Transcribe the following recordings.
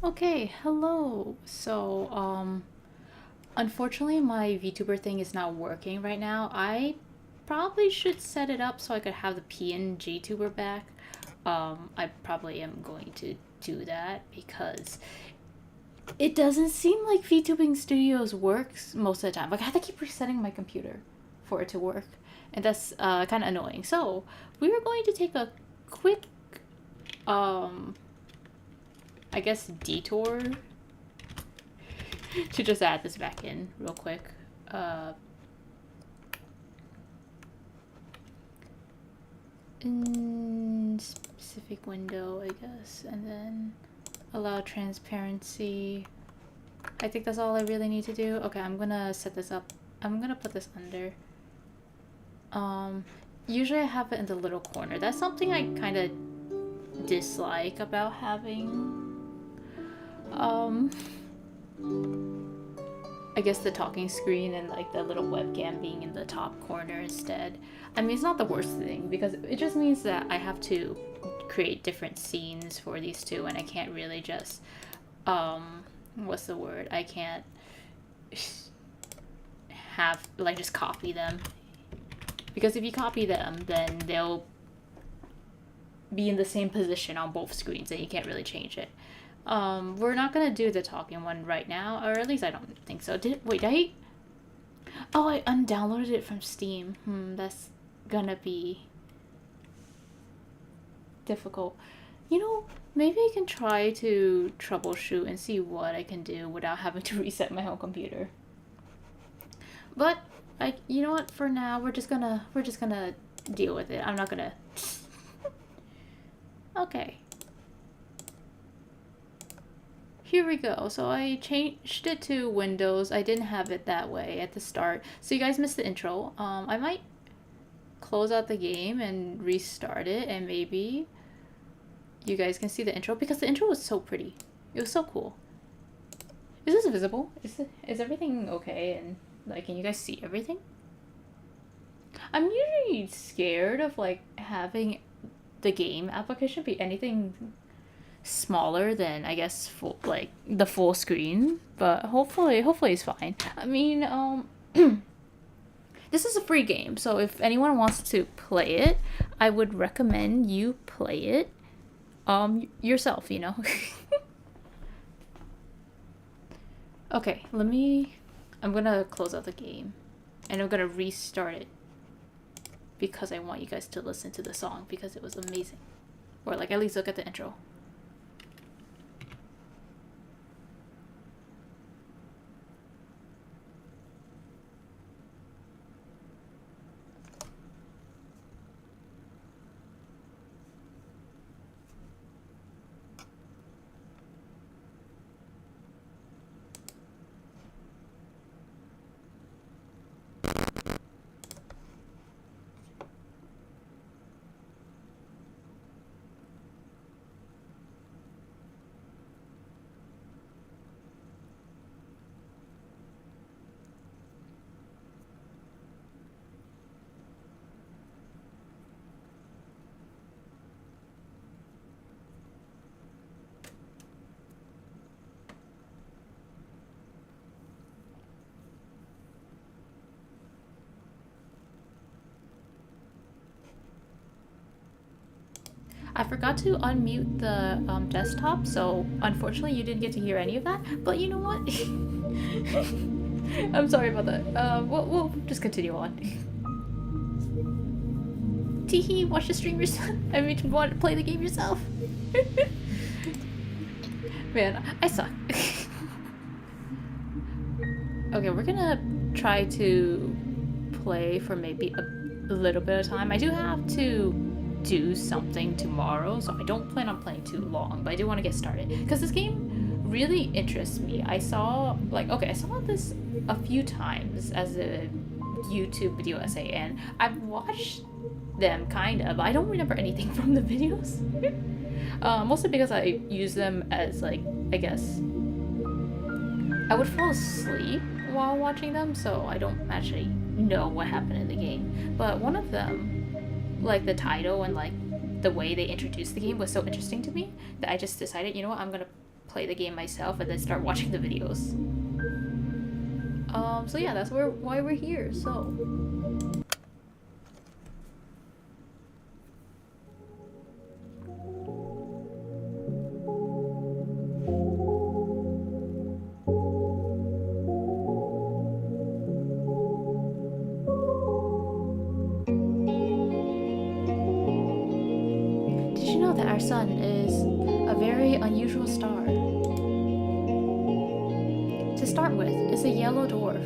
Okay, hello. Unfortunately, my VTuber thing is not working right now. I probably should set it up so I could have the PNG tuber back. I probably am going to do that because it doesn't seem like VTubing Studios works most of the time. Like, I have to keep resetting my computer for it to work, and that's kind of annoying. So, we are going to take a quick, um, I guess, detour to just add this back in real quick. In specific window, I guess, and then allow transparency. I think that's all I really need to do. Okay, I'm gonna set this up. I'm gonna put this under. Usually I have it in the little corner. That's something I kind of dislike about having, I guess the talking screen and like the little webcam being in the top corner instead. I mean, it's not the worst thing because it just means that I have to create different scenes for these two and I can't really just, what's the word? I can't have, like, just copy them. Because if you copy them, then they'll be in the same position on both screens and you can't really change it. We're not gonna do the talking one right now, or at least I don't think so. Wait, did I? Oh, I undownloaded it from Steam. That's gonna be difficult. You know, maybe I can try to troubleshoot and see what I can do without having to reset my whole computer. But you know what? For now, we're just gonna deal with it. I'm not gonna. Okay. Here we go. So I changed it to Windows. I didn't have it that way at the start. So you guys missed the intro. I might close out the game and restart it, and maybe you guys can see the intro because the intro was so pretty. It was so cool. Is this visible? Is everything okay? And like, can you guys see everything? I'm usually scared of like having the game application be anything smaller than I guess like the full screen, but hopefully it's fine. I mean, this is a free game, so if anyone wants to play it, I would recommend you play it yourself, you know. Okay, I'm gonna close out the game and I'm gonna restart it because I want you guys to listen to the song because it was amazing, or like at least look at the intro. I forgot to unmute the desktop, so unfortunately you didn't get to hear any of that. But you know what? I'm sorry about that. We'll just continue on. Teehee, watch the stream yourself. I mean, want to play the game yourself. Man, I suck. Okay, we're gonna try to play for maybe a little bit of time. I do have to do something tomorrow, so I don't plan on playing too long, but I do want to get started because this game really interests me. I saw this a few times as a YouTube video essay, and I've watched them kind of, but I don't remember anything from the videos. Mostly because I use them as, like, I guess I would fall asleep while watching them, so I don't actually know what happened in the game. But one of them, like the title and like the way they introduced the game, was so interesting to me that I just decided, you know what, I'm gonna play the game myself and then start watching the videos. So yeah, that's why we're here. So did you know that our sun is a very unusual star? To start with, it's a yellow dwarf.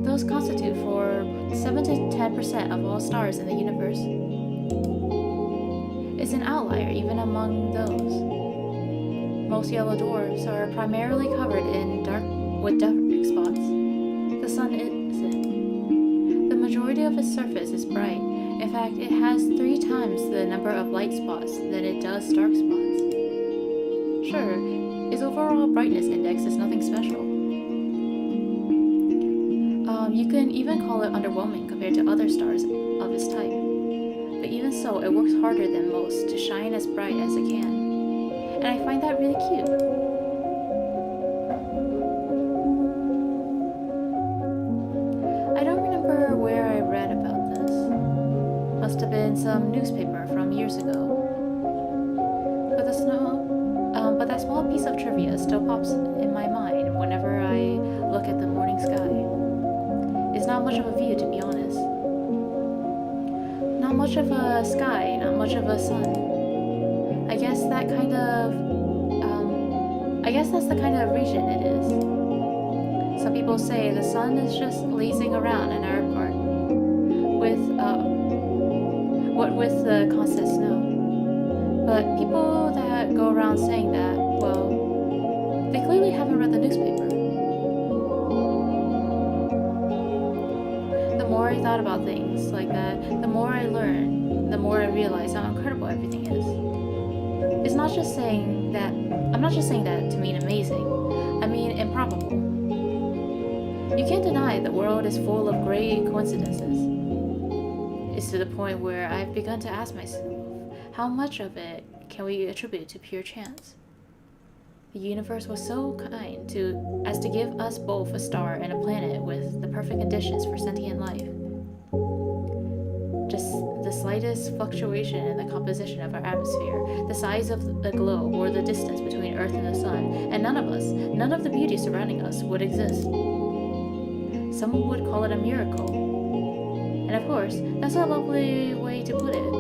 Those constitute for 7 to 10% of all stars in the universe. It's an outlier even among those. Most yellow dwarfs are primarily covered with dark spots. The sun isn't. The majority of its surface is bright. In fact, it has 3 times the number of light spots than it does dark spots. Sure, its overall brightness index is nothing special. You can even call it underwhelming compared to other stars of its type. But even so, it works harder than most to shine as bright as it can. And I find that really cute. I don't remember where I read about this. Must have been some newspaper from years ago. But that small piece of trivia still pops in my mind whenever I look at the morning sky. It's not much of a view, to be honest. Not much of a sky, not much of a sun. I guess that's the kind of region it is. Some people say the sun is just lazing around in our part, with the constant snow. But people that go around saying that, well, they clearly haven't read the newspaper. The more I thought about things like that, the more I learned, the more I realized how incredible everything is. I'm not just saying that to mean amazing. I mean improbable. You can't deny the world is full of great coincidences. It's to the point where I've begun to ask myself, how much of it can we attribute to pure chance? The universe was so kind as to give us both a star and a planet with the perfect conditions for sentient life. Just the slightest fluctuation in the composition of our atmosphere, the size of the globe, or the distance between Earth and the Sun, and none of the beauty surrounding us would exist. Some would call it a miracle. And of course, that's a lovely way to put it.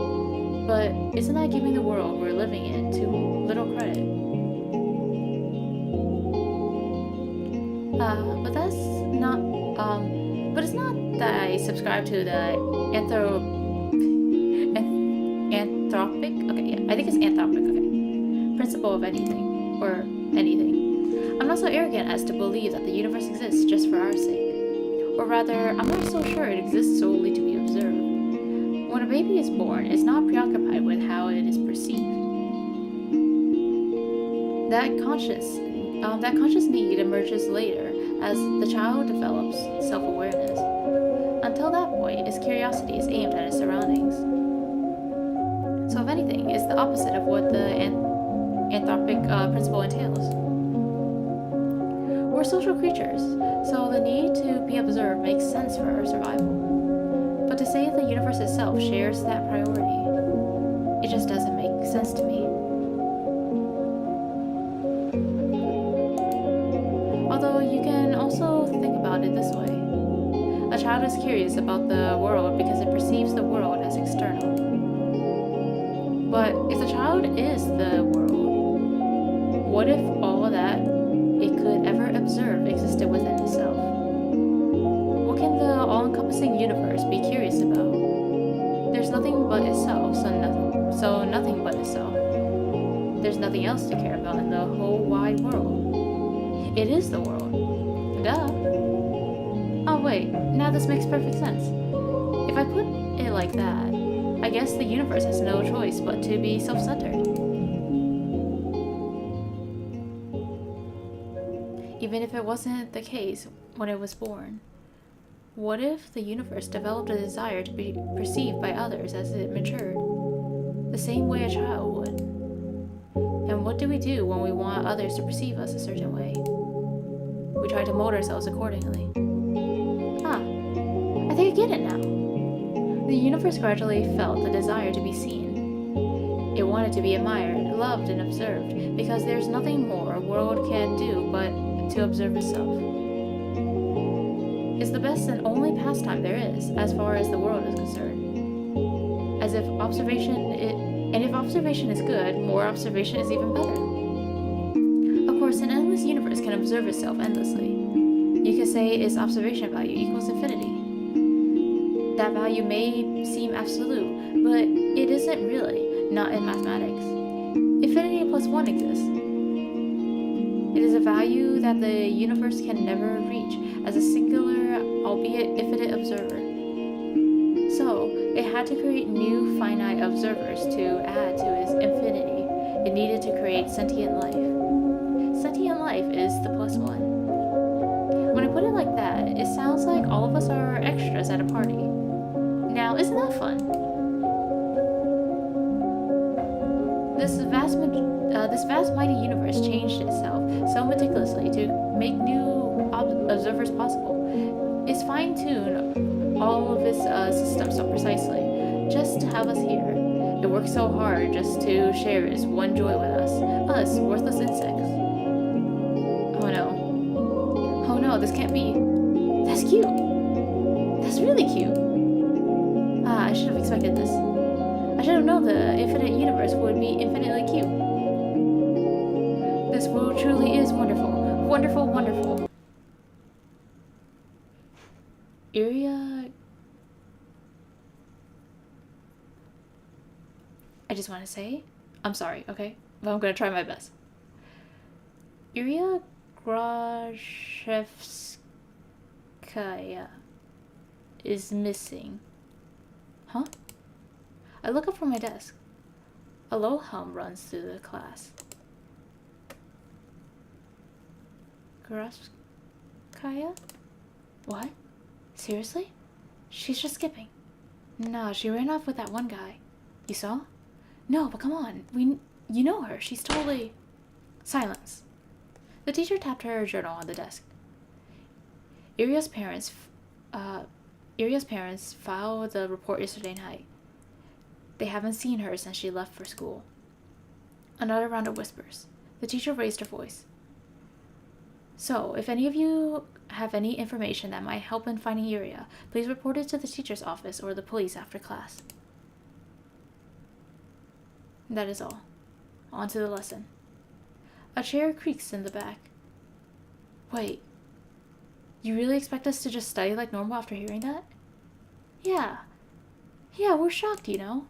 But isn't that giving the world we're living in too little credit? But it's not that I subscribe to the anthropic, I think it's anthropic, principle of anything, or anything. I'm not so arrogant as to believe that the universe exists just for our sake. Or rather, I'm not so sure it exists solely to be observed. When a baby is born, it's not preoccupied with how it is perceived. That conscious need emerges later as the child develops self-awareness. Until that point, its curiosity is aimed at its surroundings. So if anything, it's the opposite of what the anthropic principle entails. We're social creatures, so the need to be observed makes sense for our survival. But to say the universe itself shares that priority, it just doesn't make sense to me. Although you can also think about it this way. A child is curious about the world because it perceives the world as external. But if the child is the world, what if all that it could ever observe existed within itself? What can the all-encompassing universe be curious about? There's nothing but itself, so nothing but itself. There's nothing else to care about in the whole wide world. It is the world. Duh. Oh wait, now this makes perfect sense. If I put it like that, I guess the universe has no choice but to be self-centered. Even if it wasn't the case when it was born. What if the universe developed a desire to be perceived by others as it matured? The same way a child would. And what do we do when we want others to perceive us a certain way? We try to mold ourselves accordingly. Ah, I think I get it now. The universe gradually felt the desire to be seen. It wanted to be admired, loved, and observed, because there's nothing more a world can do but to observe itself. It's the best and only pastime there is, as far as the world is concerned. If observation is good, more observation is even better. Of course, an endless universe can observe itself endlessly. You could say its observation value equals infinity. That value may seem absolute, but it isn't really, not in mathematics. Infinity plus 1 exists. It is a value that the universe can never reach as a singular, albeit infinite observer. So, it had to create new finite observers to add to its infinity. It needed to create sentient life. Sentient life is the plus 1. When I put it like that, it sounds like all of us are extras at a party. Now, isn't that fun? This vast mighty universe changed itself so meticulously to make new observers possible. It's fine-tuned all of its systems so precisely, just to have us here. It works so hard just to share its one joy with us worthless insects. Oh no. Oh no, this can't be. That's cute. That's really cute. I should have expected this. I should have known the infinite universe would be infinitely cute. This world truly is wonderful. Wonderful, wonderful. Ira... I just want to say, I'm sorry, okay? But I'm going to try my best. Ira Grachevskaya is missing. Huh? I look up from my desk. A low hum runs through the class. Grachevskaya? What? Seriously? She's just skipping. Nah, she ran off with that one guy. You saw? No, but come on. You know her. She's totally... Silence. The teacher tapped her journal on the desk. Iria's parents filed the report yesterday night. They haven't seen her since she left for school. Another round of whispers. The teacher raised her voice. So, if any of you have any information that might help in finding Ira, please report it to the teacher's office or the police after class. That is all. On to the lesson. A chair creaks in the back. Wait. You really expect us to just study like normal after hearing that? Yeah. Yeah, we're shocked, you know.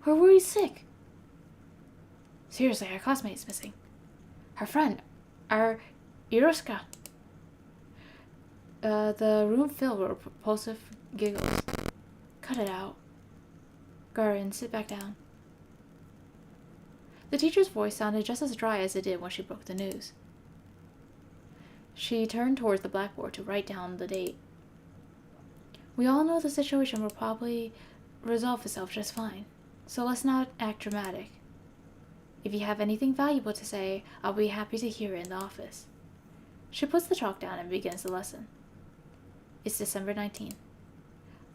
We're worried sick. Seriously, our classmate's missing. Our friend. Our Iroska. The room filled with repulsive giggles. Cut it out. Garin, sit back down. The teacher's voice sounded just as dry as it did when she broke the news. She turned towards the blackboard to write down the date. We all know the situation will probably resolve itself just fine, so let's not act dramatic. If you have anything valuable to say, I'll be happy to hear it in the office. She puts the chalk down and begins the lesson. It's December 19th.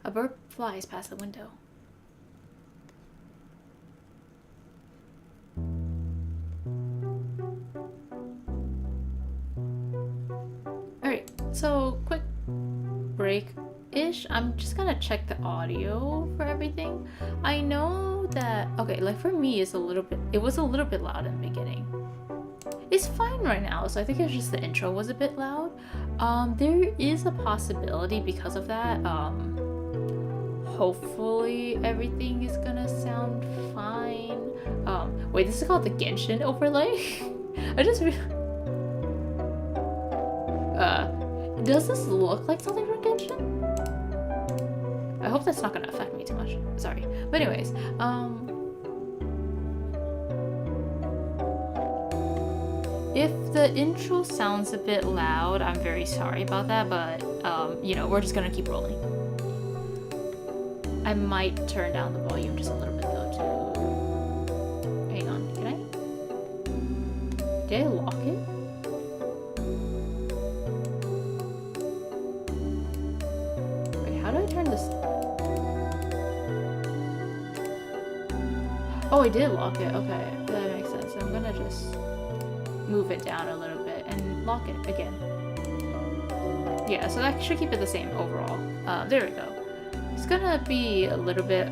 A bird flies past the window. Alright, so quick break-ish. I'm just gonna check the audio for everything. I know that, okay, like for me, it was a little bit loud in the beginning. It's fine right now, so I think it's just the intro was a bit loud. There is a possibility because of that. Hopefully everything is gonna sound fine. Wait, this is called the Genshin overlay? I just does this look like something from Genshin? I hope that's not gonna affect me too much. Sorry. But anyways, if the intro sounds a bit loud, I'm very sorry about that, but, you know, we're just gonna keep rolling. I might turn down the volume just a little bit, though, too. Hang on, can I? Did I lock it? Wait, how do I turn this? Oh, I did lock it. Okay, that makes sense. I'm gonna just move it down a little bit and lock it again. Yeah, so that should keep it the same overall. There we go. It's gonna be a little bit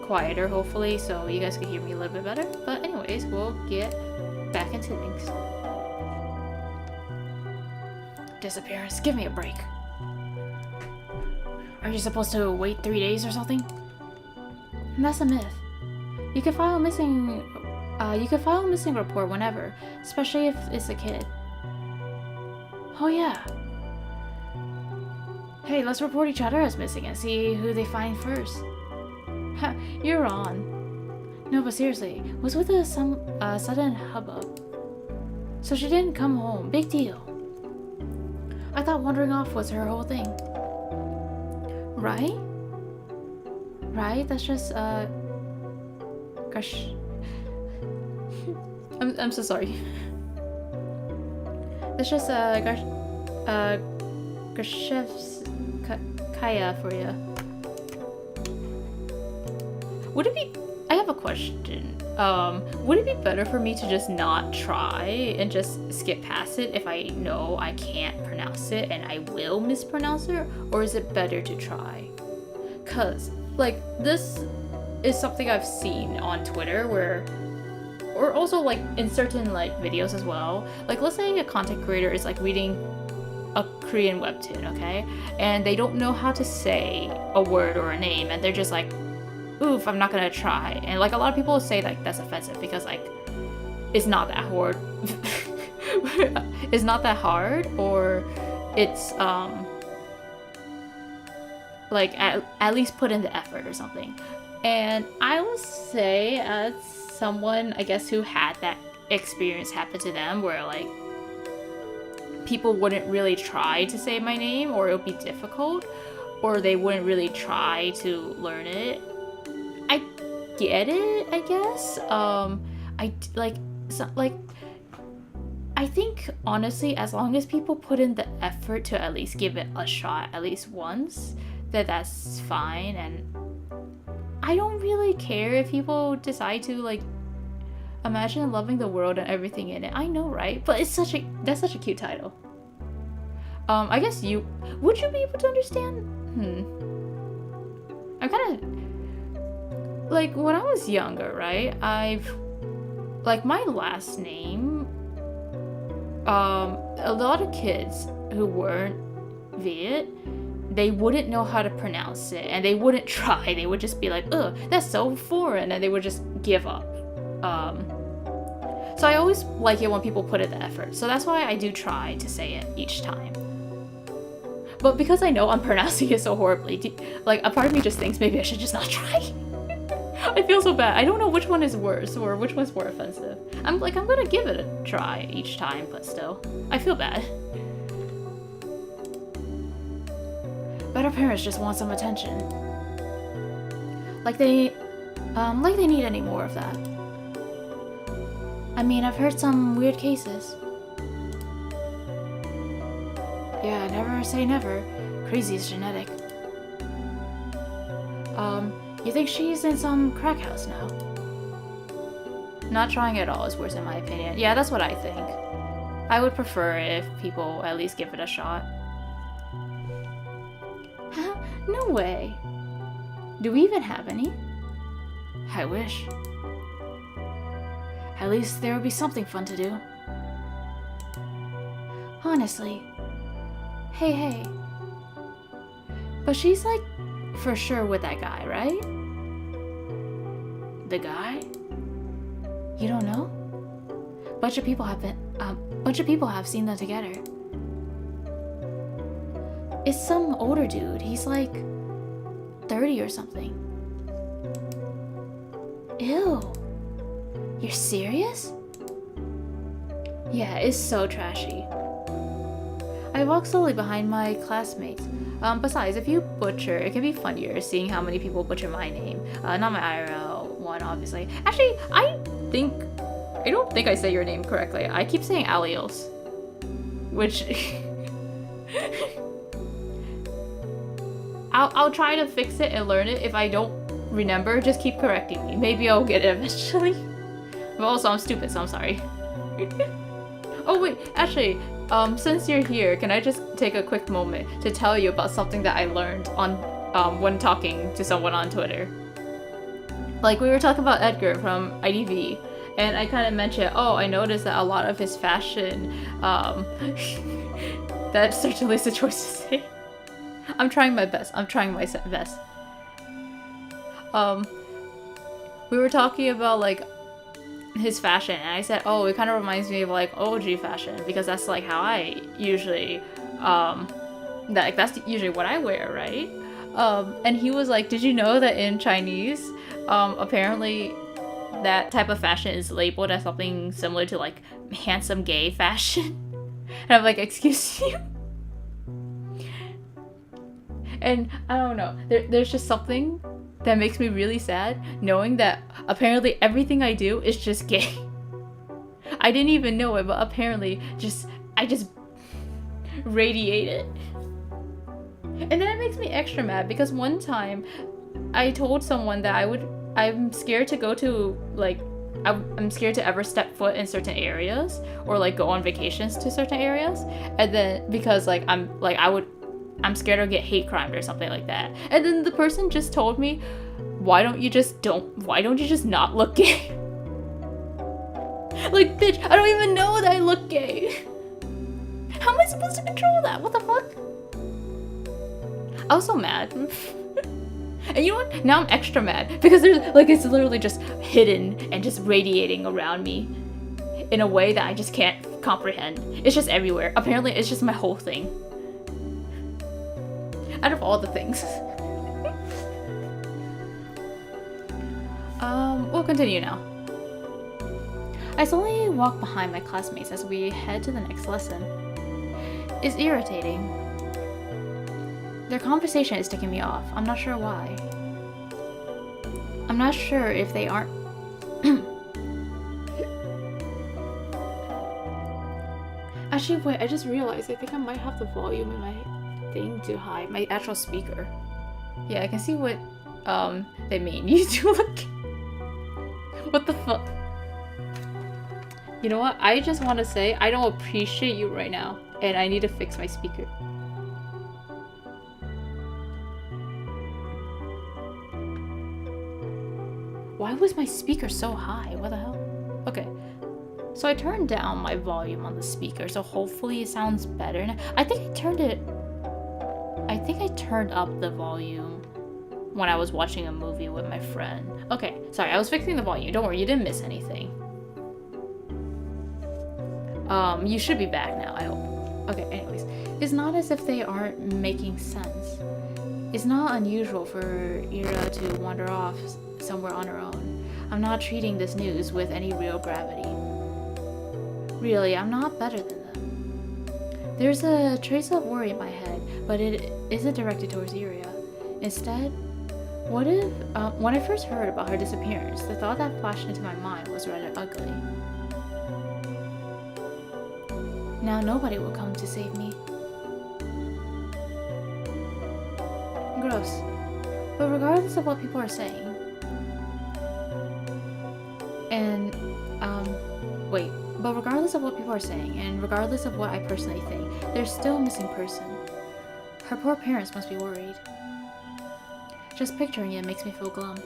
quieter, hopefully, so you guys can hear me a little bit better. But anyways, we'll get back into things. Disappearance, give me a break. Are you supposed to wait 3 days or something? That's a myth. You can file a missing report whenever, especially if it's a kid. Oh yeah. Hey, let's report each other as missing and see who they find first. Ha, you're on. No, but seriously, what's with the sudden hubbub? So she didn't come home. Big deal. I thought wandering off was her whole thing. Right? Right? That's just gosh. I'm so sorry. That's just Grachevskaya for you. Would it be? I have a question. Would it be better for me to just not try and just skip past it if I know I can't pronounce it and I will mispronounce it, or is it better to try? Cause like this is something I've seen on Twitter or also like in certain like videos as well. Like let's say a content creator is like reading a Korean webtoon, okay? And they don't know how to say a word or a name and they're just like, oof, I'm not gonna try. And like a lot of people say like that's offensive because like it's not that hard. It's not that hard, or it's like at least put in the effort or something. And I will say, as someone I guess who had that experience happen to them where like people wouldn't really try to say my name, or it would be difficult, or they wouldn't really try to learn it, I get it, I guess. I think honestly, as long as people put in the effort to at least give it a shot at least once, that's fine. And I don't really care if people decide to like imagine loving the world and everything in it. I know, right? But that's such a cute title. I guess would you be able to understand? I'm kind of like when I was younger, right? Like my last name. A lot of kids who weren't Viet, they wouldn't know how to pronounce it, and they wouldn't try. They would just be like, ugh, that's so foreign, and they would just give up. So I always like it when people put in the effort. So that's why I do try to say it each time. But because I know I'm pronouncing it so horribly, like a part of me just thinks maybe I should just not try. I feel so bad. I don't know which one is worse or which one's more offensive. I'm gonna give it a try each time, but still, I feel bad. But our parents just want some attention. Like they need any more of that. I mean, I've heard some weird cases. Yeah, never say never. Crazy is genetic. You think she's in some crack house now? Not trying at all is worse in my opinion. Yeah, that's what I think. I would prefer if people at least give it a shot. Huh? No way. Do we even have any? I wish. At least there would be something fun to do. Honestly. Hey. But she's like for sure with that guy, right? The guy? You don't know? Bunch of people have seen them together. It's some older dude. He's like 30 or something. Ew. You're serious? Yeah, it's so trashy. I walk slowly behind my classmates. Besides, if you butcher, it can be funnier seeing how many people butcher my name. Not my IRL one, obviously. Actually, I think I don't think I say your name correctly. I keep saying Alios. Which... I'll try to fix it and learn it. If I don't remember, just keep correcting me. Maybe I'll get it eventually. But also, I'm stupid, so I'm sorry. Oh wait, actually, since you're here, can I just take a quick moment to tell you about something that I learned on when talking to someone on Twitter. Like, we were talking about Edgar from IDV, and I kind of mentioned, oh, I noticed that a lot of his fashion, that's such a Lisa choice to say. I'm trying my best. We were talking about, like, his fashion, and I said, oh, it kind of reminds me of, like, OG fashion, because that's, like, how I usually, that's usually what I wear, right? And he was like, did you know that in Chinese, apparently that type of fashion is labeled as something similar to, like, handsome gay fashion? And I'm like, excuse you? And I don't know, there's just something that makes me really sad knowing that apparently everything I do is just gay. I didn't even know it, but apparently I just radiate it. And then it makes me extra mad because one time I told someone that I'm scared to go to, like, I'm scared to ever step foot in certain areas or, like, go on vacations to certain areas. And then because, like, I'm scared I'll get hate crimed or something like that. And then the person just told me, why don't you just not look gay? Like, bitch, I don't even know that I look gay. How am I supposed to control that? What the fuck? I was so mad. And you know what? Now I'm extra mad because there's, like, it's literally just hidden and just radiating around me in a way that I just can't comprehend. It's just everywhere. Apparently, it's just my whole thing. Out of all the things. We'll continue now. I slowly walk behind my classmates as we head to the next lesson. It's irritating. Their conversation is ticking me off. I'm not sure why. I'm not sure if they aren't... Actually, wait, I just realized I think I might have the volume in my thing too high. My actual speaker. Yeah, I can see what they mean. You do look... What the fuck? You know what? I just want to say I don't appreciate you right now. And I need to fix my speaker. Why was my speaker so high? What the hell? Okay. So I turned down my volume on the speaker, so hopefully it sounds better. I think I turned up the volume when I was watching a movie with my friend. Okay, sorry, I was fixing the volume. Don't worry, you didn't miss anything. You should be back now, I hope. Okay, anyways. It's not as if they aren't making sense. It's not unusual for Ira to wander off somewhere on her own. I'm not treating this news with any real gravity. Really, I'm not better than them. There's a trace of worry in my head, but it isn't directed towards Ira. Instead, what if, when I first heard about her disappearance, the thought that flashed into my mind was rather ugly. Now nobody will come to save me. Gross. But regardless of what people are saying, but regardless of what people are saying, and regardless of what I personally think, there's still a missing person. Her poor parents must be worried. Just picturing it makes me feel glum.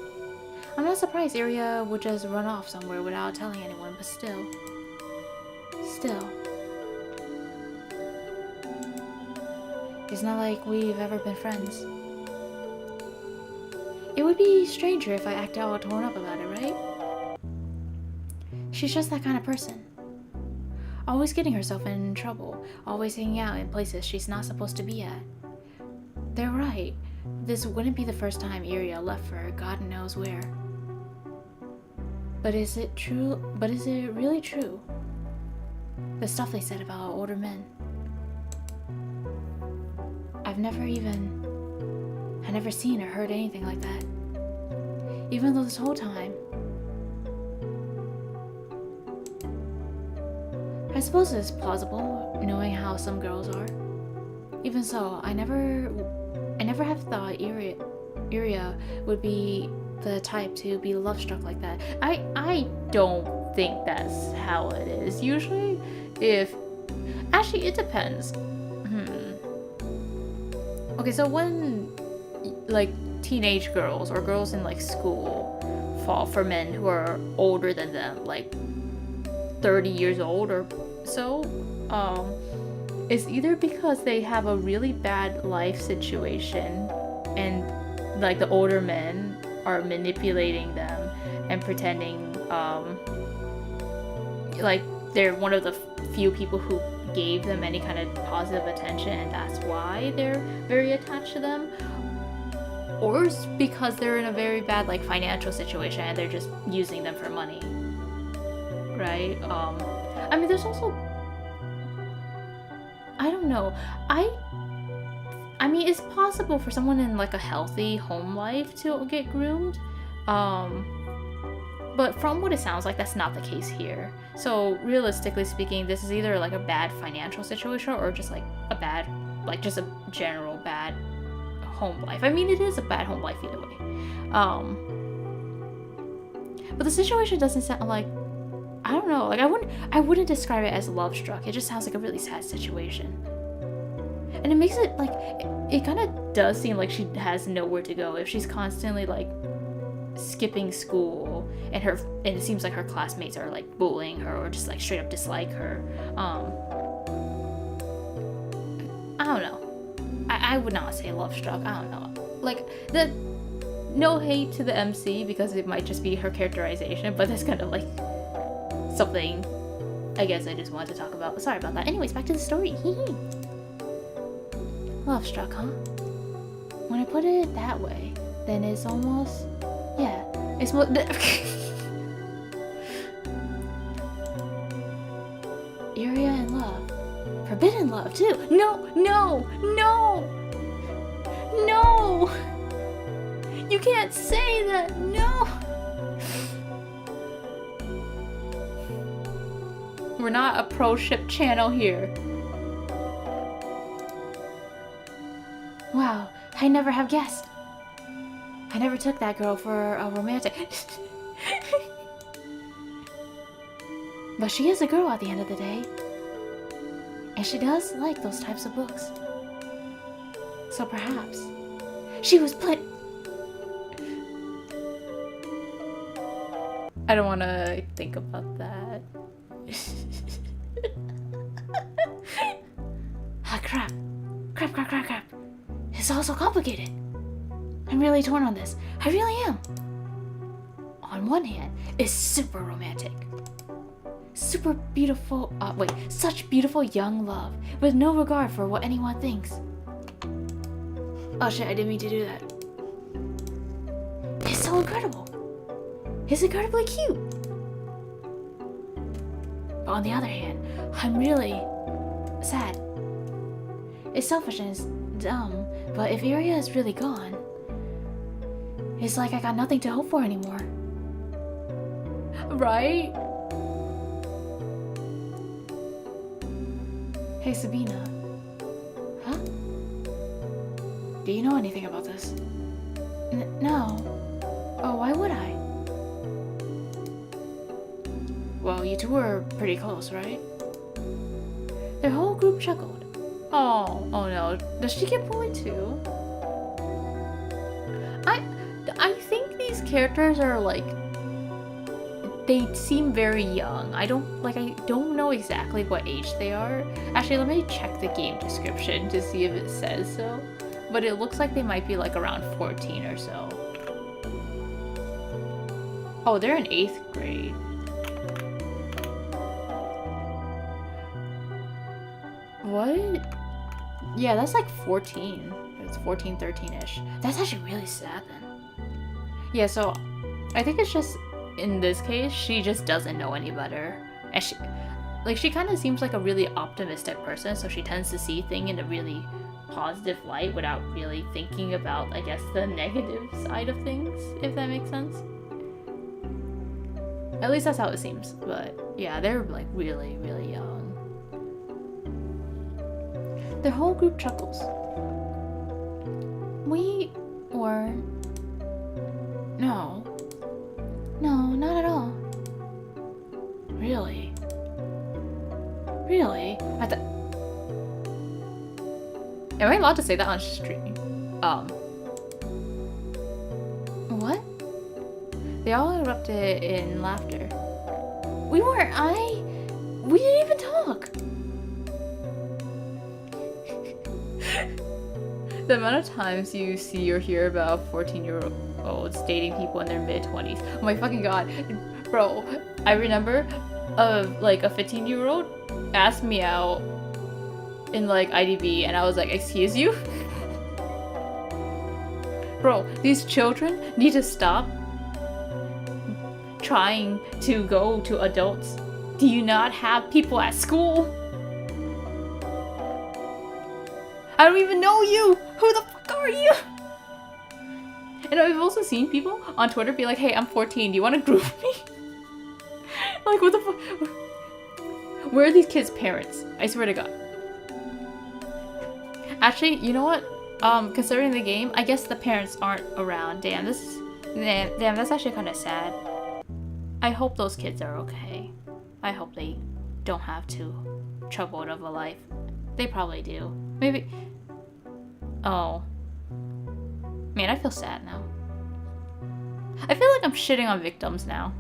I'm not surprised Ira would just run off somewhere without telling anyone, but still. It's not like we've ever been friends. It would be stranger if I acted all torn up about it, right? She's just that kind of person. Always getting herself in trouble, always hanging out in places she's not supposed to be at. They're right. This wouldn't be the first time Ira left for God knows where. But is it true? But is it really true? The stuff they said about older men. I've never seen or heard anything like that. I suppose it's plausible, knowing how some girls are. Even so, I never have thought Iria would be the type to be love struck like that. I don't think that's how it is. Usually, actually it depends. Okay, so when like teenage girls or girls in like school fall for men who are older than them, like 30 years old or so, it's either because they have a really bad life situation and like the older men are manipulating them and pretending like they're one of the few people who gave them any kind of positive attention and that's why they're very attached to them, or it's because they're in a very bad like financial situation and they're just using them for money, right? I mean, there's also, I don't know, I mean, it's possible for someone in like a healthy home life to get groomed, but from what it sounds like, that's not the case here. So realistically speaking, this is either like a bad financial situation or just like a bad, like just a general bad home life. I mean, it is a bad home life either way. But the situation doesn't sound like, I don't know, like I wouldn't describe it as love struck. It just sounds like a really sad situation. And it makes it like, it kind of does seem like she has nowhere to go if she's constantly like skipping school and it seems like her classmates are like bullying her or just like straight up dislike her. I don't know. I would not say love struck. I don't know. Like, no hate to the MC because it might just be her characterization, but that's kind of like something I guess I just wanted to talk about. Sorry about that. Anyways, back to the story. Love struck, huh? When I put it that way, then it's almost, yeah, it's more. Iria in love. Forbidden love, too. No! You can't say that, no! We're not a pro-ship channel here. Wow, I never have guessed. I never took that girl for a romantic. But she is a girl at the end of the day. And she does like those types of books. So perhaps she was I don't want to think about that. Ah, crap. It's all so complicated. I'm really torn on this. I really am. On one hand, it's super romantic. Super beautiful, such beautiful young love, with no regard for what anyone thinks. Oh shit, I didn't mean to do that. It's so incredible. It's incredibly cute. But on the other hand, I'm really sad. It's selfish and it's dumb, but if Iria is really gone, it's like I got nothing to hope for anymore. Right? Hey, Sabina. Huh? Do you know anything about this? No. Oh, why would I? Well, you two were pretty close, right? Their whole group chuckled. Oh no. Does she get bullied too? I think these characters are like, they seem very young. I don't know exactly what age they are. Actually, let me check the game description to see if it says so. But it looks like they might be like around 14 or so. Oh, they're in 8th grade. What? Yeah, that's like 14. It's 14, 13-ish. That's actually really sad then. Yeah, so I think it's just, in this case, she just doesn't know any better. And she kind of seems like a really optimistic person, so she tends to see things in a really positive light without really thinking about, I guess, the negative side of things, if that makes sense. At least that's how it seems. But yeah, they're like really, really young. Their whole group chuckles. We weren't. No. No, not at all. Really? Really? Am I allowed to say that on stream? What? They all erupted in laughter. We weren't. We didn't even talk. The amount of times you see or hear about 14-year-olds dating people in their mid-20s. Oh my fucking god. Bro, I remember like a 15-year-old asked me out in like IDB and I was like, excuse you? Bro, these children need to stop trying to go to adults. Do you not have people at school? I don't even know you! Who the fuck are you? And I've also seen people on Twitter be like, hey, I'm 14, do you want to group me? Like, what the fuck? Where are these kids' parents? I swear to God. Actually, you know what? Considering the game, I guess the parents aren't around. Damn, that's actually kind of sad. I hope those kids are okay. I hope they don't have too troubled of a life. They probably do. Maybe. Oh. Man, I feel sad now. I feel like I'm shitting on victims now.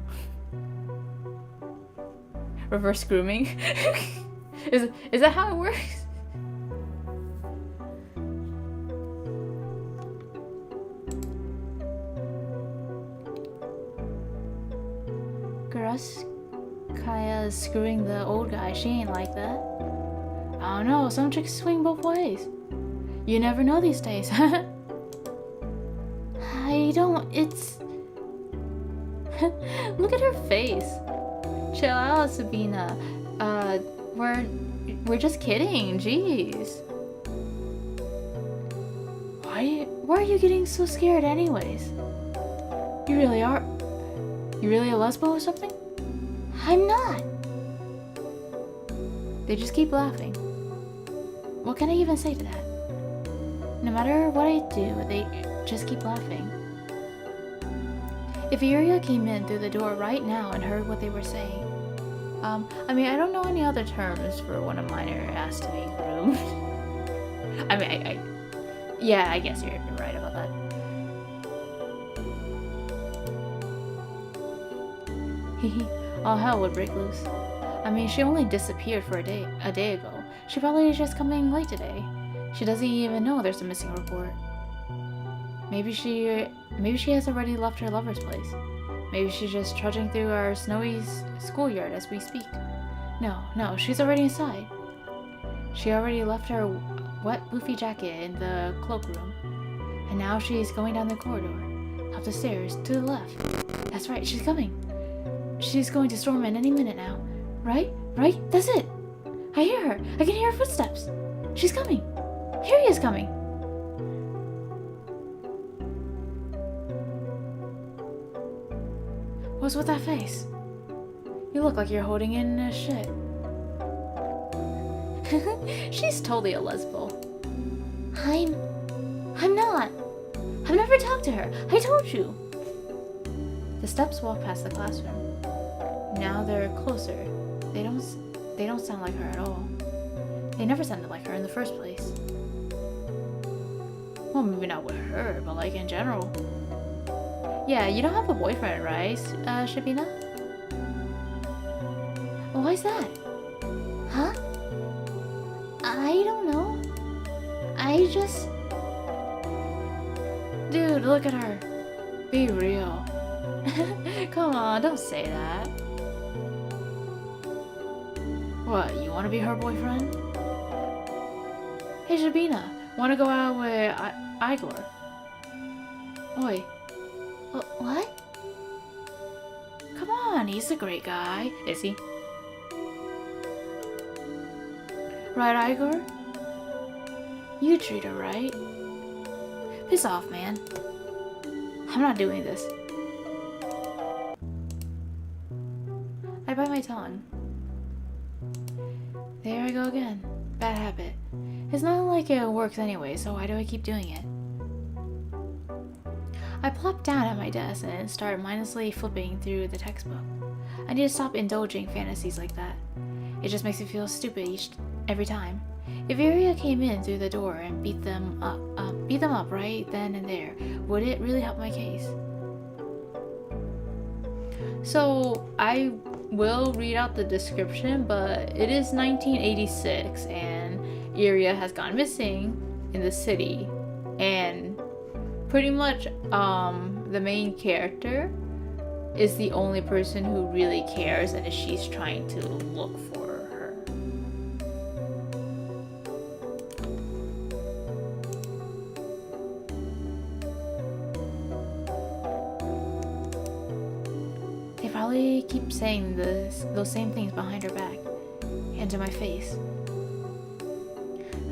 Reverse grooming? Is that how it works? Grachevskaya is screwing the old guy. She ain't like that. I don't know, some chicks swing both ways. You never know these days. I don't, it's... Look at her face. Chill out, Sabina. We're just kidding, jeez. Why are you getting so scared anyways? You really are... You really a lesbo or something? I'm not. They just keep laughing. What can I even say to that? No matter what I do, they just keep laughing. If Ira came in through the door right now and heard what they were saying, I mean, I don't know any other terms for when a minor asked to be groomed. I mean, yeah, I guess you're right about that. All hell would break loose. I mean, she only disappeared for a day ago. She probably is just coming late today. She doesn't even know there's a missing report. Maybe she has already left her lover's place. Maybe she's just trudging through our snowy schoolyard as we speak. No, she's already inside. She already left her wet poofy jacket in the cloakroom. And now she's going down the corridor, up the stairs, to the left. That's right, she's coming. She's going to storm in any minute now. Right? That's it. I hear her. I can hear her footsteps. She's coming. Here he is coming. What's with that face? You look like you're holding in a shit. She's totally a lesbo. I'm not. I've never talked to her. I told you. The steps walk past the classroom. Now they're closer. They don't sound like her at all. They never sounded like her in the first place. Well, maybe not with her, but like in general. Yeah, you don't have a boyfriend, right, Shubina? Why's that? Huh? I don't know. I just... Dude, look at her. Be real. Come on, don't say that. What, you want to be her boyfriend? Hey, Shubina, want to go out with Igor? Oi. What? Come on, he's a great guy. Is he? Right, Igor? You treat her right. Piss off, man. I'm not doing this. I bite my tongue. There I go again. Bad habit. It's not like it works anyway, so why do I keep doing it? I plopped down at my desk and started mindlessly flipping through the textbook. I need to stop indulging fantasies like that. It just makes me feel stupid every time. If Ira came in through the door and beat them up right then and there, would it really help my case? So I will read out the description, but it is 1986 and Ira has gone missing in the city, and pretty much the main character is the only person who really cares, and she's trying to look for her. They probably keep saying those same things behind her back and to my face.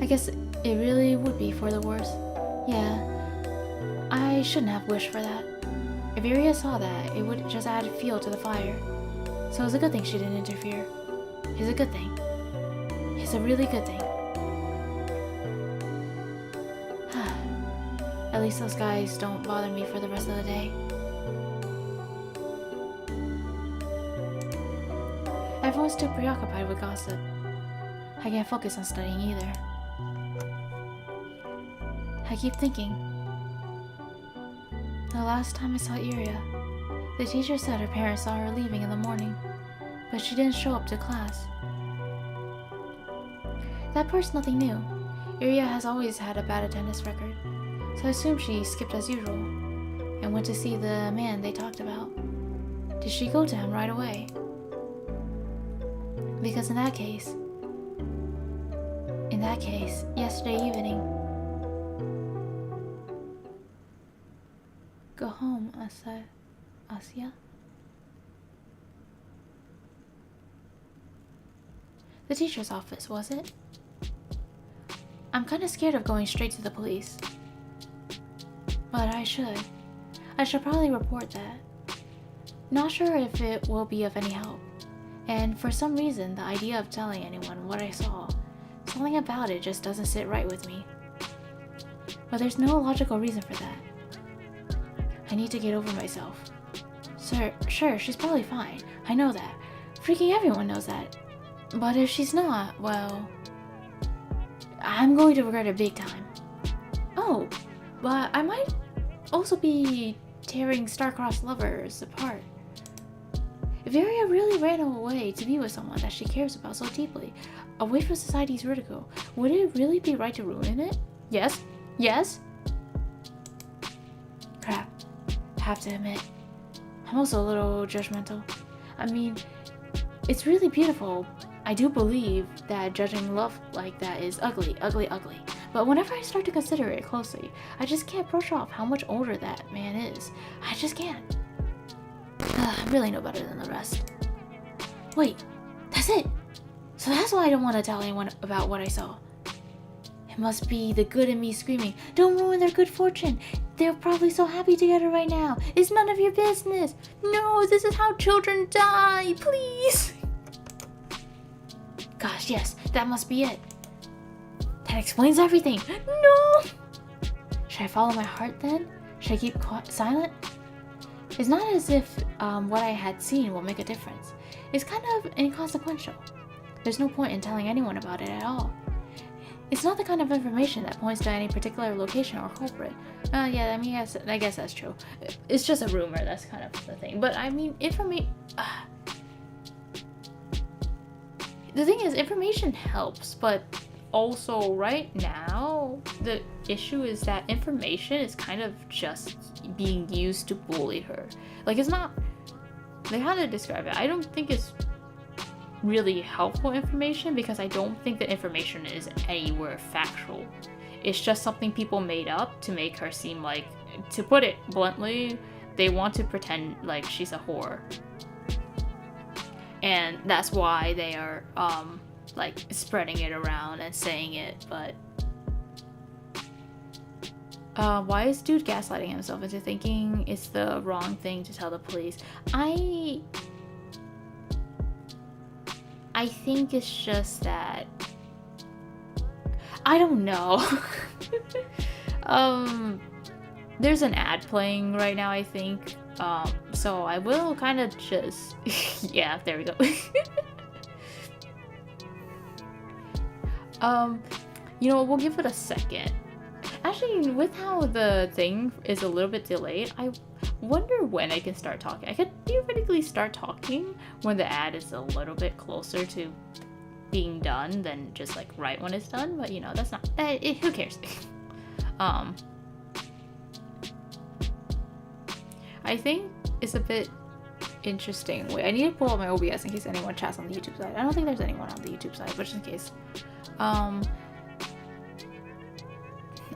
I guess it really would be for the worst. Yeah, I shouldn't have wished for that. If Ira saw that, it would just add fuel to the fire. So it's a good thing she didn't interfere. It's a good thing. It's a really good thing. At least those guys don't bother me for the rest of the day. Everyone's too preoccupied with gossip. I can't focus on studying either. I keep thinking. The last time I saw Ira, the teacher said her parents saw her leaving in the morning, but she didn't show up to class. That part's nothing new. Ira has always had a bad attendance record, so I assume she skipped as usual and went to see the man they talked about. Did she go to him right away? Because in that case, yesterday evening. Go home, Asya. The teacher's office, was it? I'm kinda scared of going straight to the police. But I should. I should probably report that. Not sure if it will be of any help. And for some reason, the idea of telling anyone what I saw, something about it just doesn't sit right with me. But there's no logical reason for that. I need to get over myself. Sure, she's probably fine. I know that. Freaking everyone knows that. But if she's not, well, I'm going to regret it big time. Oh, but I might also be tearing star-crossed lovers apart. If Ira really ran away to be with someone that she cares about so deeply, away from society's ridicule, would it really be right to ruin it? Yes? Crap. Have to admit, I'm also a little judgmental. I mean, it's really beautiful. I do believe that judging love like that is ugly. But whenever I start to consider it closely, I just can't brush off how much older that man is. I just can't. I'm really no better than the rest. Wait, that's it. So that's why I don't want to tell anyone about what I saw. It must be the good in me screaming, "Don't ruin their good fortune. They're probably so happy together right now. It's none of your business. No, this is how children die. Please." Gosh, yes, that must be it. That explains everything. No! Should I follow my heart then? Should I keep silent? It's not as if what I had seen will make a difference. It's kind of inconsequential. There's no point in telling anyone about it at all. It's not the kind of information that points to any particular location or culprit. Yeah, I mean, I guess that's true. It's just a rumor, that's kind of the thing. But I mean, the thing is, information helps, but also right now, the issue is that information is kind of just being used to bully her. Like, it's not, like, how to describe it? I don't think it's really helpful information, because I don't think the information is anywhere factual. It's just something people made up to make her seem like, to put it bluntly, they want to pretend like she's a whore. And that's why they are like spreading it around and saying it. But why is dude gaslighting himself into thinking it's the wrong thing to tell the police? I think it's just that I don't know. There's an ad playing right now, I think. So I will kind of just... yeah, there we go. You know, we'll give it a second. Actually, with how the thing is a little bit delayed, I wonder when I can start talking. I could theoretically start talking when the ad is a little bit closer to being done than just like right when it's done, but you know, that's not... who cares? I think it's a bit interesting. Wait, I need to pull up my OBS in case anyone chats on the YouTube side. I don't think there's anyone on the YouTube side, but just in case.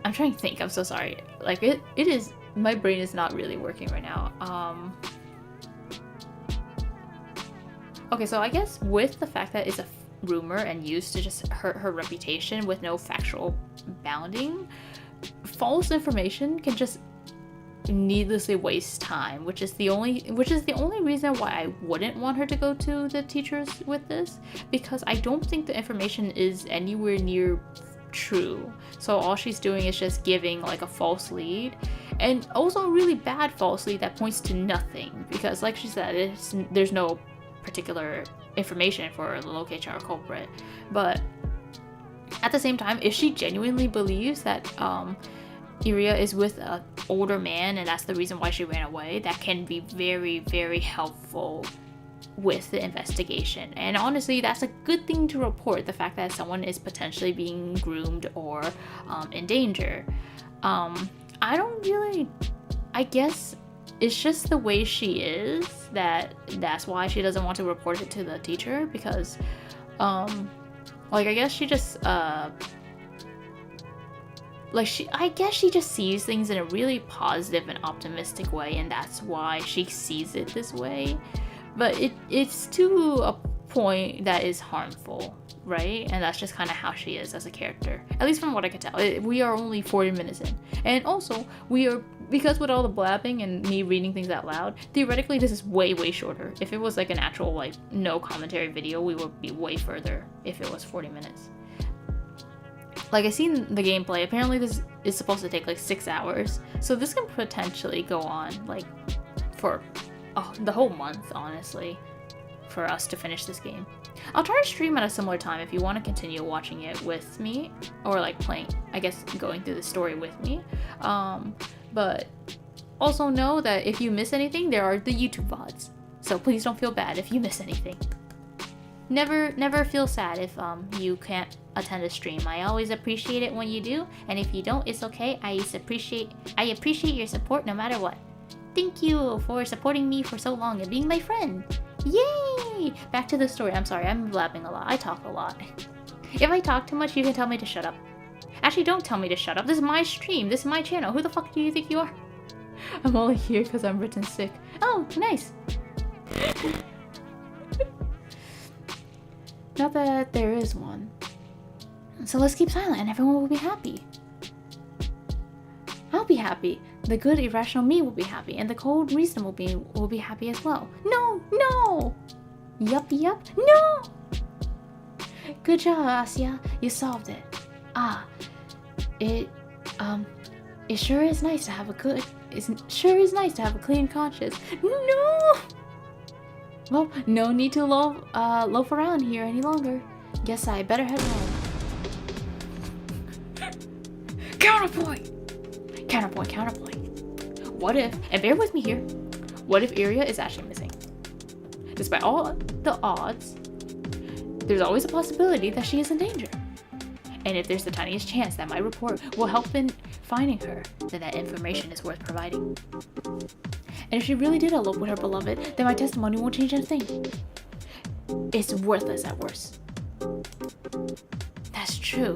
I'm trying to think. I'm so sorry. Like it is. My brain is not really working right now. Okay, so I guess with the fact that it's a rumor and used to just hurt her reputation with no factual bounding, false information can just needlessly waste time, which is the only reason why I wouldn't want her to go to the teachers with this, because I don't think the information is anywhere near true. So all she's doing is just giving like a false lead, and also a really bad false lead that points to nothing, because like she said, there's no particular information for locating our culprit. But at the same time, if she genuinely believes that Ira is with an older man and that's the reason why she ran away, that can be very, very helpful with the investigation. And honestly, that's a good thing to report, the fact that someone is potentially being groomed or in danger. I guess it's just the way she is, that's why she doesn't want to report it to the teacher, because like I guess she just I guess she just sees things in a really positive and optimistic way, and that's why she sees it this way. But it's to a point that is harmful, right? And that's just kind of how she is as a character, at least from what I could tell. We are only 40 minutes in, and also because with all the blabbing and me reading things out loud, theoretically this is way shorter. If it was like an actual like no commentary video, we would be way further if it was 40 minutes. Like, I seen the gameplay, apparently this is supposed to take like 6 hours, so this can potentially go on like for the whole month, honestly, for us to finish this game. I'll try to stream at a similar time if you want to continue watching it with me, or like playing, I guess, going through the story with me. But also know that if you miss anything, there are the YouTube VODs, so please don't feel bad if you miss anything. Never feel sad if you can't attend a stream. I always appreciate it when you do, and if you don't, it's okay. I appreciate your support no matter what. Thank you for supporting me for so long and being my friend. Yay! Back to the story. I'm sorry, I'm blabbing a lot. I talk a lot. If I talk too much, you can tell me to shut up. Actually, don't tell me to shut up. This is my stream. This is my channel. Who the fuck do you think you are? I'm only here because I'm written sick. Oh, nice. Not that there is one. So let's keep silent and everyone will be happy. I'll be happy. The good irrational me will be happy, and the cold reasonable me will be happy as well. No! Yup, no! Good job, Asya. You solved it. It sure is nice to have a clean conscience. No! Well, no need to loaf around here any longer. Guess I better head home. Counterpoint! What if, and bear with me here, what if Ira is actually missing? Despite all the odds, there's always a possibility that she is in danger. And if there's the tiniest chance that my report will help in finding her, then that information is worth providing. And if she really did elope with her beloved, then my testimony won't change a thing. It's worthless at worst. That's true.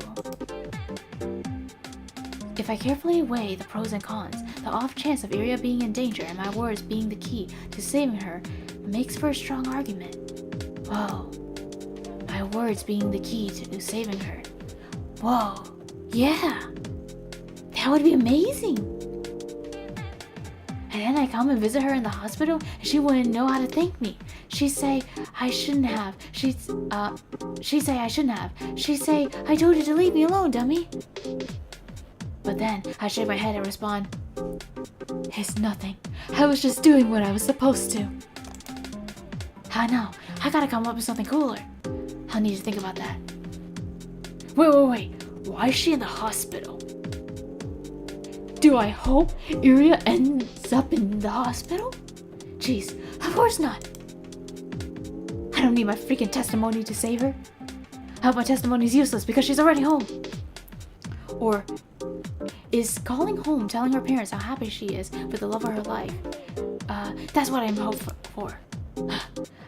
If I carefully weigh the pros and cons, the off chance of Ira being in danger and my words being the key to saving her makes for a strong argument. Whoa. My words being the key to saving her. Whoa. Yeah. That would be amazing. And then I come and visit her in the hospital, and she wouldn't know how to thank me. She'd say I shouldn't have. She'd say I shouldn't have. She'd say I told you to leave me alone, dummy. But then I shake my head and respond, it's nothing. I was just doing what I was supposed to. I know. I gotta come up with something cooler. I'll need to think about that. Wait. Why is she in the hospital? Do I hope Ira ends up in the hospital? Jeez, of course not. I don't need my freaking testimony to save her. I hope my testimony is useless because she's already home. Or is calling home telling her parents how happy she is with the love of her life? That's what I'm hoping for.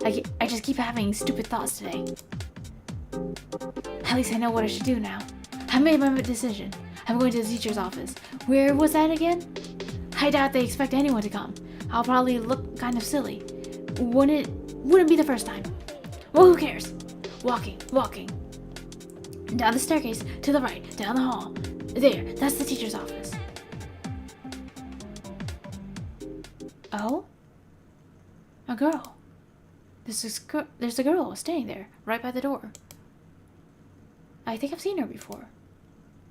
I just keep having stupid thoughts today. At least I know what I should do now. I made my decision. I'm going to the teacher's office. Where was that again? I doubt they expect anyone to come. I'll probably look kind of silly. Wouldn't be the first time. Well, who cares? Walking. Down the staircase, to the right, down the hall. There, that's the teacher's office. Oh? A girl. There's a girl staying there, right by the door. I think I've seen her before.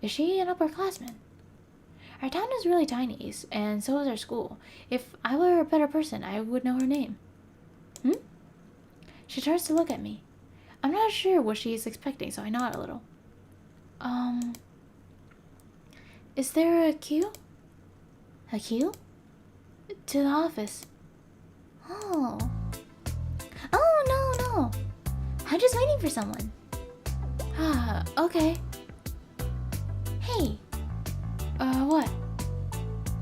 Is she an upperclassman? Our town is really tiny, and so is our school. If I were a better person, I would know her name. She turns to look at me. I'm not sure what she's expecting, so I nod a little. Is there a queue? A queue? To the office. Oh, no. I'm just waiting for someone. Okay. Hey. What?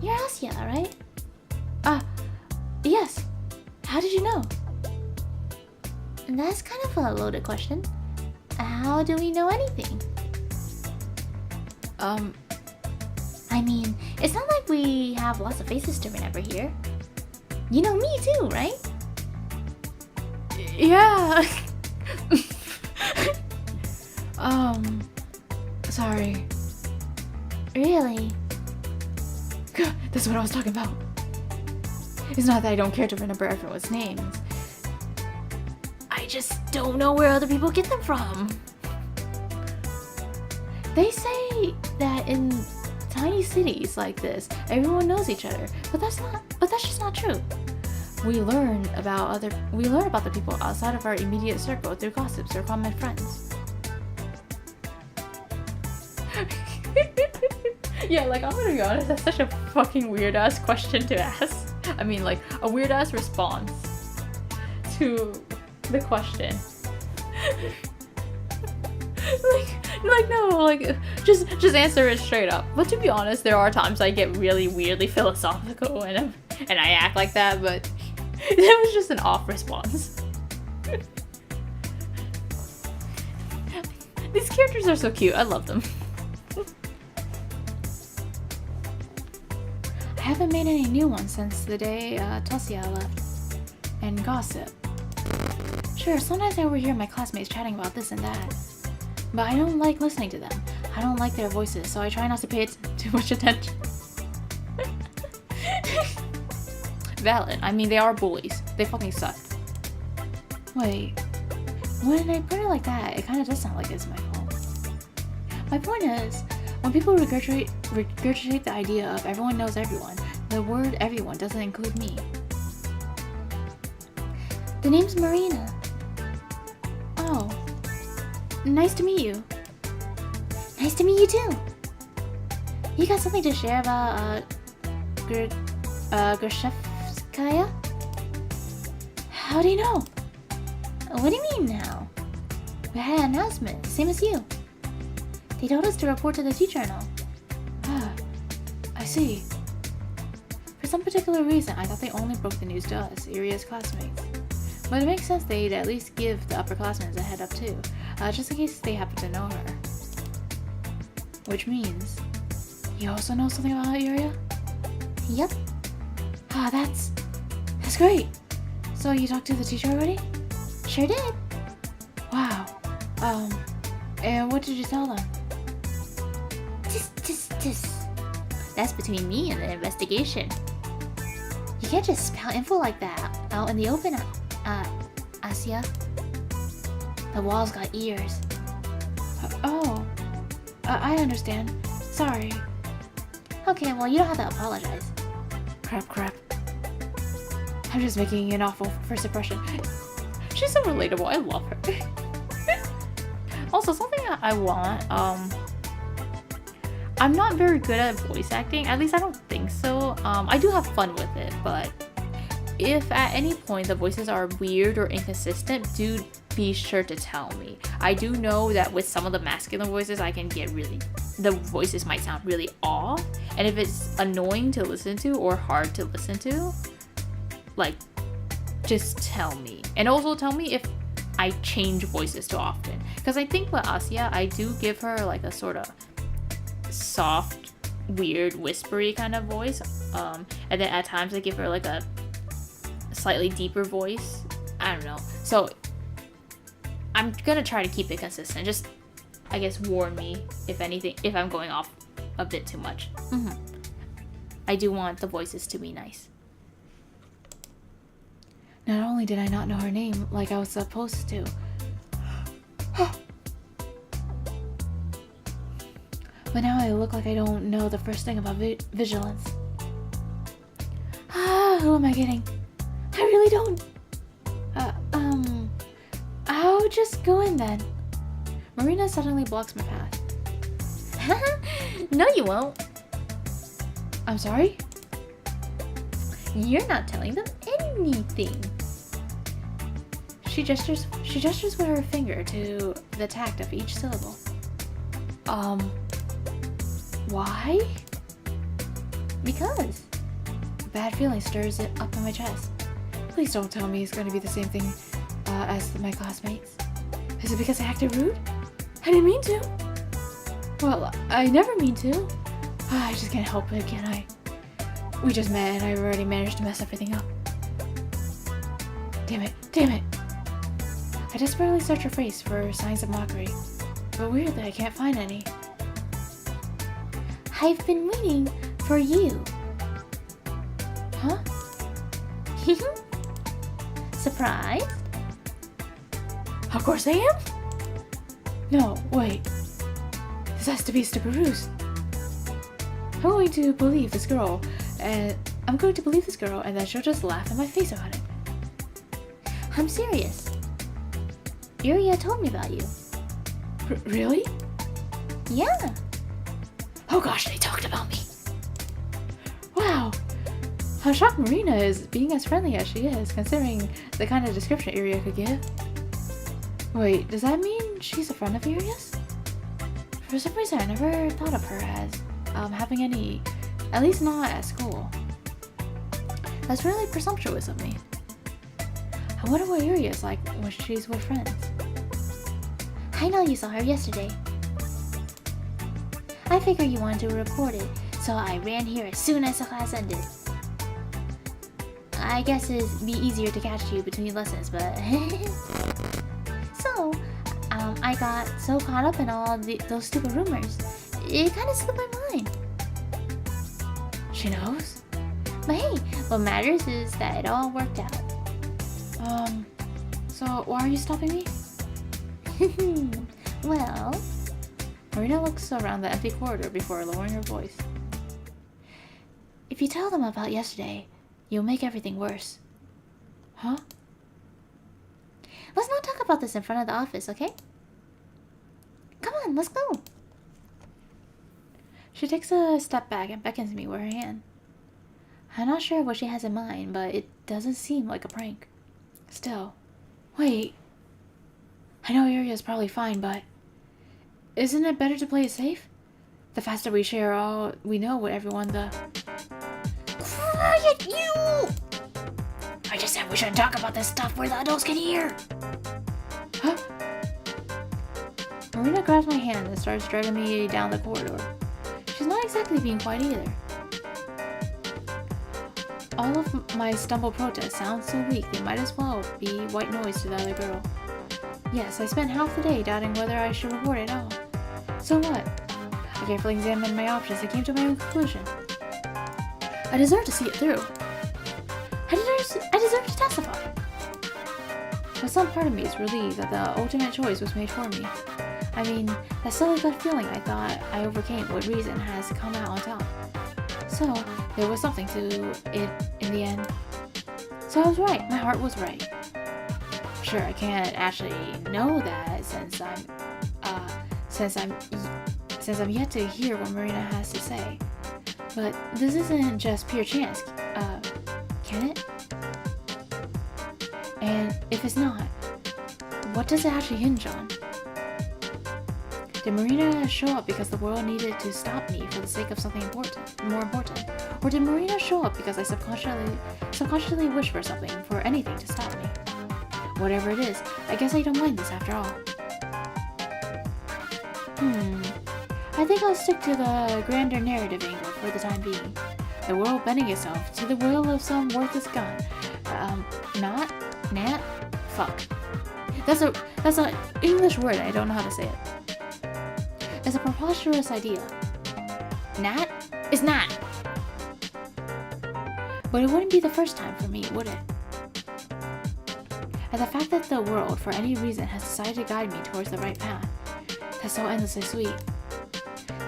You're Asya, right? Yes. How did you know? That's kind of a loaded question. How do we know anything? I mean, it's not like we have lots of faces to remember here. You know me too, right? Yeah. Sorry. Really? That's what I was talking about. It's not that I don't care to remember everyone's names. I just don't know where other people get them from. They say that in tiny cities like this, everyone knows each other, but that's just not true. We learn about the people outside of our immediate circle through gossips or common friends. Yeah, like, I'm gonna be honest, that's such a fucking weird ass question to ask. I mean, like, a weird ass response to the question. just answer it straight up. But to be honest, there are times I get really weirdly philosophical and I act like that, but that was just an off response. These characters are so cute. I love them. I haven't made any new ones since the day Tosia left. And gossip. Sure, sometimes I overhear my classmates chatting about this and that. But I don't like listening to them. I don't like their voices, so I try not to pay too much attention. Valid. I mean, they are bullies. They fucking suck. Wait. When I put it like that, it kind of does sound like it's my fault. My point is, when people regurgitate the idea of everyone knows everyone, the word everyone doesn't include me. The name's Marina. Oh. Nice to meet you. Nice to meet you too. You got something to share about, Grachevskaya? How do you know? What do you mean now? We had an announcement, same as you. They told us to report to the teacher and all. I see. For some particular reason, I thought they only broke the news to us, Iria's classmates. But it makes sense they'd at least give the upperclassmen a head up too, just in case they happen to know her. Which means, you also know something about Ira? Yep. That's great. So you talked to the teacher already? Sure did. Wow. And what did you tell them? Tis. That's between me and the investigation. can't just spout info like that out in the open, Asya. The wall's got ears. I understand. Sorry. Okay, well, you don't have to apologize. Crap. I'm just making an awful first impression. She's so relatable. I love her. Also, something that I want, I'm not very good at voice acting. At least I don't think so. I do have fun with it, but if at any point the voices are weird or inconsistent, do be sure to tell me. I do know that with some of the masculine voices, I can get the voices might sound really off. And if it's annoying to listen to or hard to listen to, like, just tell me. And also tell me if I change voices too often. Because I think with Asya, I do give her like a sort of soft, weird, whispery kind of voice. And then at times I give her like a slightly deeper voice. I don't know. So I'm gonna try to keep it consistent. Just, I guess, warn me if I'm going off a bit too much. I do want the voices to be nice. Not only did I not know her name like I was supposed to, but now I look like I don't know the first thing about vigilance. Who am I kidding? I really don't. I'll just go in then. Marina suddenly blocks my path. No, you won't. I'm sorry? You're not telling them anything. She gestures with her finger to the tact of each syllable. Why? Because. A bad feeling stirs it up in my chest. Please don't tell me it's going to be the same thing as my classmates. Is it because I acted rude? I didn't mean to. Well, I never mean to. I just can't help it, can I? We just met and I've already managed to mess everything up. Damn it. I desperately search her face for signs of mockery, but weirdly I can't find any. I've been waiting for you. Huh? Surprise? Of course I am? No, wait. This has to be a stupid ruse. I'm going to believe this girl, and then she'll just laugh in my face about it. I'm serious. Ira told me about you. Really? Yeah. Oh gosh, they talked about me. Wow. How shocked Marina is being as friendly as she is, considering the kind of description Ira could give. Wait, does that mean she's a friend of Ira's? For some reason, I never thought of her as having any, at least not at school. That's really presumptuous of me. I wonder what Ira is like when she's with friends. I know you saw her yesterday. I figured you wanted to report it, so I ran here as soon as the class ended. I guess it'd be easier to catch you between lessons, but... So, I got so caught up in all those stupid rumors, it kind of slipped my mind. She knows? But hey, what matters is that it all worked out. So why are you stopping me? Well... Marina looks around the empty corridor before lowering her voice. If you tell them about yesterday, you'll make everything worse. Huh? Let's not talk about this in front of the office, okay? Come on, let's go. She takes a step back and beckons me with her hand. I'm not sure what she has in mind, but it doesn't seem like a prank. Still, wait. I know Ira's probably fine, but isn't it better to play it safe? The faster we share all we know with everyone, the... Quiet, you! I just said we shouldn't talk about this stuff where the adults can hear. Huh? Marina grabs my hand and starts dragging me down the corridor. She's not exactly being quiet either. All of my stumble protests sound so weak they might as well be white noise to the other girl. Yes, I spent half the day doubting whether I should report it all. So what? I carefully examined my options and came to my own conclusion. I deserve to see it through. deserve to testify. But some part of me is relieved that the ultimate choice was made for me. I mean, that silly gut feeling I thought I overcame with reason has come out on top. So, there was something to it in the end. So I was right, my heart was right. Sure, I can't actually know that since I'm yet to hear what Marina has to say. But this isn't just pure chance, can it? And if it's not, what does it actually hinge on? Did Marina show up because the world needed to stop me for the sake of something more important? Or did Marina show up because I subconsciously wish for something, for anything to stop me? Whatever it is, I guess I don't mind this after all. I think I'll stick to the grander narrative angle for the time being. The world bending itself to the will of some worthless god. Fuck. That's an English word, I don't know how to say it. It's a preposterous idea. Nat? It's not! But it wouldn't be the first time for me, would it? And the fact that the world, for any reason, has decided to guide me towards the right path, that's so endlessly sweet.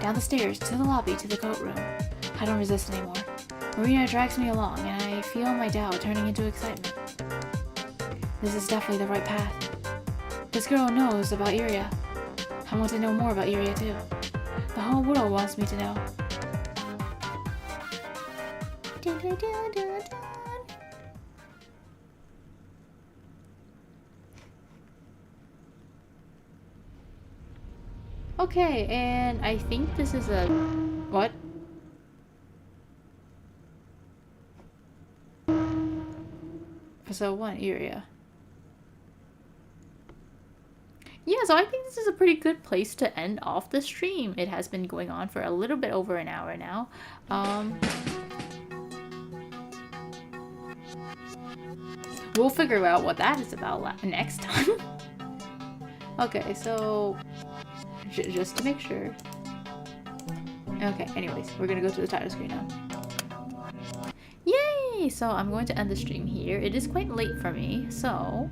Down the stairs, to the lobby, to the coat room. I don't resist anymore. Marina drags me along, and I feel my doubt turning into excitement. This is definitely the right path. This girl knows about Iria. I want to know more about Iria too. The whole world wants me to know. Okay, and I think this is a... What? Episode 1, Iria. Yeah, so I think this is a pretty good place to end off the stream. It has been going on for a little bit over an hour now. We'll figure out what that is about next time. Okay, so... just to make sure. Okay, anyways, we're gonna go to the title screen now. Yay! So I'm going to end the stream here. It is quite late for me, so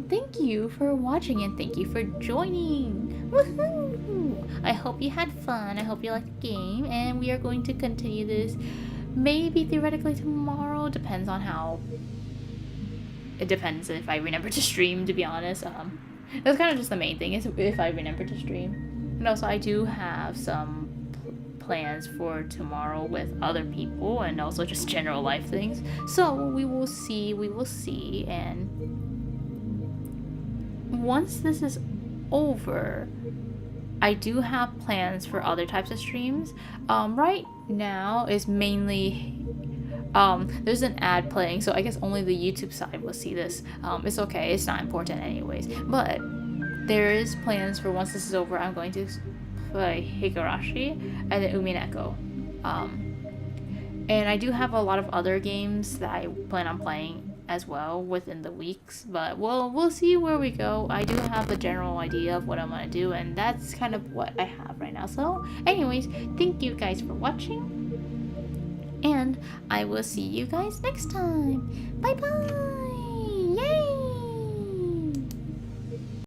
thank you for watching and thank you for joining. Woohoo! I hope you had fun. I hope you liked the game, and we are going to continue this maybe theoretically tomorrow. Depends on how. It depends if I remember to stream. To be honest, that's kind of just the main thing is if I remember to stream. And also, I do have some plans for tomorrow with other people and also just general life things. So we will see. And once this is over, I do have plans for other types of streams. Right now is mainly there's an ad playing, so I guess only the YouTube side will see this. It's okay, it's not important anyways. But there is plans for once this is over, I'm going to play Higurashi and then Umineko. And I do have a lot of other games that I plan on playing as well within the weeks, but we'll see where we go. I do have a general idea of what I'm gonna do, and that's kind of what I have right now. So anyways, thank you guys for watching, and I will see you guys next time. Bye bye.